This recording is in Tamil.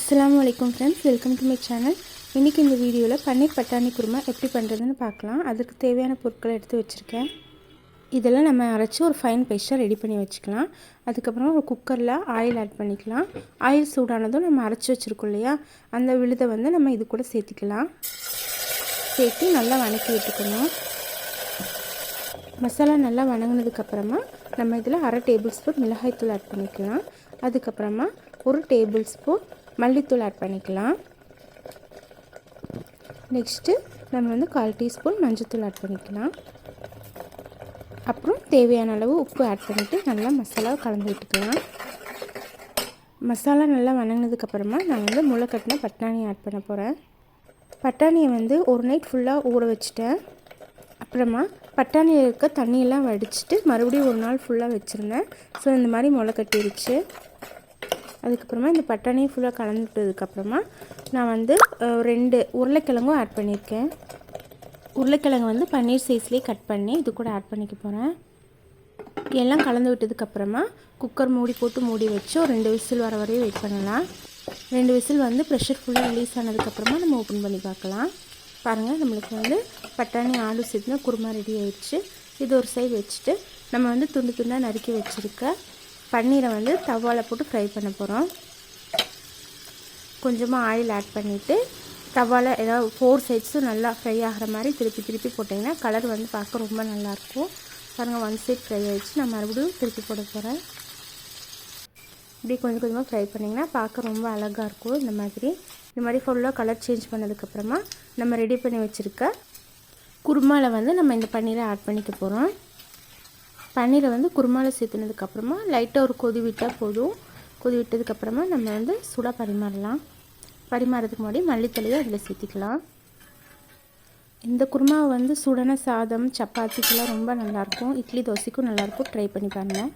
அஸ்ஸலாமு அலைக்கும் friends, welcome to my channel. இன்றைக்கி இந்த வீடியோவில் பன்னீர் பட்டாணி குருமா எப்படி பண்ணுறதுன்னு பார்க்கலாம். அதுக்கு தேவையான பொருட்களை எடுத்து வச்சுருக்கேன். இதெல்லாம் நம்ம அரைச்சி ஒரு ஃபைன் பேஸ்ட்டாக ரெடி பண்ணி வச்சுக்கலாம். அதுக்கப்புறம் ஒரு குக்கரில் ஆயில் ஆட் பண்ணிக்கலாம். ஆயில் சூடானதும் நம்ம அரைச்சி வச்சுருக்கோம் இல்லையா, அந்த விழுதை வந்து நம்ம இது கூட சேர்த்திக்கலாம். சேர்த்து நல்லா வதக்கி விட்டுக்கணும். மசாலா நல்லா வதங்கினதுக்கப்புறமா நம்ம இதில் 1/2 டேபிள் ஸ்பூன் மிளகாய்த்தூள் ஆட் பண்ணிக்கலாம். அதுக்கப்புறமா 1 டேபிள் ஸ்பூன் மல்லித்தூள் ஆட் பண்ணிக்கலாம். நெக்ஸ்ட்டு நம்ம வந்து 1/4 டீஸ்பூன் மஞ்சள்தூள் ஆட் பண்ணிக்கலாம். அப்புறம் தேவையான அளவு உப்பு ஆட் பண்ணிவிட்டு நல்லா மசாலாவை கலந்து விட்டுக்கலாம். மசாலா நல்லா வதங்கினதுக்கப்புறமா நான் வந்து முளைக்கட்டின பட்டாணி ஆட் பண்ண போகிறேன். பட்டாணியை வந்து ஒரு நைட் ஃபுல்லாக ஊற வச்சுட்டேன். அப்புறமா பட்டாணியில் இருக்க தண்ணியெல்லாம் வடிச்சிட்டு மறுபடியும் ஒரு நாள் ஃபுல்லாக வச்சுருந்தேன். ஸோ இந்த மாதிரி முளை கட்டிடுச்சு. அதுக்கப்புறமா இந்த பட்டாணியை ஃபுல்லாக கலந்து விட்டதுக்கப்புறமா நான் வந்து 2 உருளைக்கிழங்கும் ஆட் பண்ணியிருக்கேன். உருளைக்கிழங்கு வந்து பன்னீர் சைஸ்லேயே கட் பண்ணி இது கூட ஆட் பண்ணிக்க போகிறேன். எல்லாம் கலந்து விட்டதுக்கப்புறமா குக்கர் மூடி போட்டு மூடி வச்சு ஒரு 2 விசில் வர வரையும் வெயிட் பண்ணலாம். 2 விசில் வந்து ப்ரெஷர் ஃபுல்லாக ரிலீஸ் ஆனதுக்கப்புறமா நம்ம ஓப்பன் பண்ணி பார்க்கலாம். பாருங்கள், நம்மளுக்கு வந்து பட்டாணி ஆலு சேர்த்துனா குருமா ரெடி ஆயிடுச்சு. இது ஒரு சைடு வச்சுட்டு நம்ம வந்து துண்டு துண்டாக நறுக்கி வச்சுருக்க பன்னீரை வந்து தவாவில் போட்டு ஃப்ரை பண்ண போகிறோம். கொஞ்சமாக ஆயில் ஆட் பண்ணிவிட்டு தவாவில் ஏதாவது 4 சைட்ஸும் நல்லா ஃப்ரை ஆகிற மாதிரி திருப்பி போட்டிங்கன்னா கலர் வந்து பார்க்க ரொம்ப நல்லாயிருக்கும். பாருங்கள், 1 சைட் ஃப்ரை ஆகிடுச்சு. நான் மறுபடியும் திருப்பி போட போகிறேன். இப்படி கொஞ்சம் கொஞ்சமாக ஃப்ரை பண்ணிங்கன்னா பார்க்க ரொம்ப அழகாக இருக்கும். இந்த மாதிரி ஃபுல்லாக கலர் சேஞ்ச் பண்ணதுக்கப்புறமா நம்ம ரெடி பண்ணி வச்சுருக்க குருமாவில் வந்து நம்ம இந்த பன்னீரை ஆட் பண்ணிக்க போகிறோம். பன்னீரை வந்து குருமாவில் சேர்த்துனதுக்கப்புறமா லைட்டாக ஒரு கொதி விட்டால் போதும். கொதி விட்டதுக்கப்புறமா நம்ம வந்து சூடாக பரிமாறதுக்கு முன்னாடி மல்லித்தலையை அதில் சேர்த்திக்கலாம். இந்த குருமாவை வந்து சூடான சாதம், சப்பாத்திக்கெல்லாம் ரொம்ப நல்லாயிருக்கும். இட்லி, தோசைக்கும் நல்லாயிருக்கும். ட்ரை பண்ணி பாருங்கள்.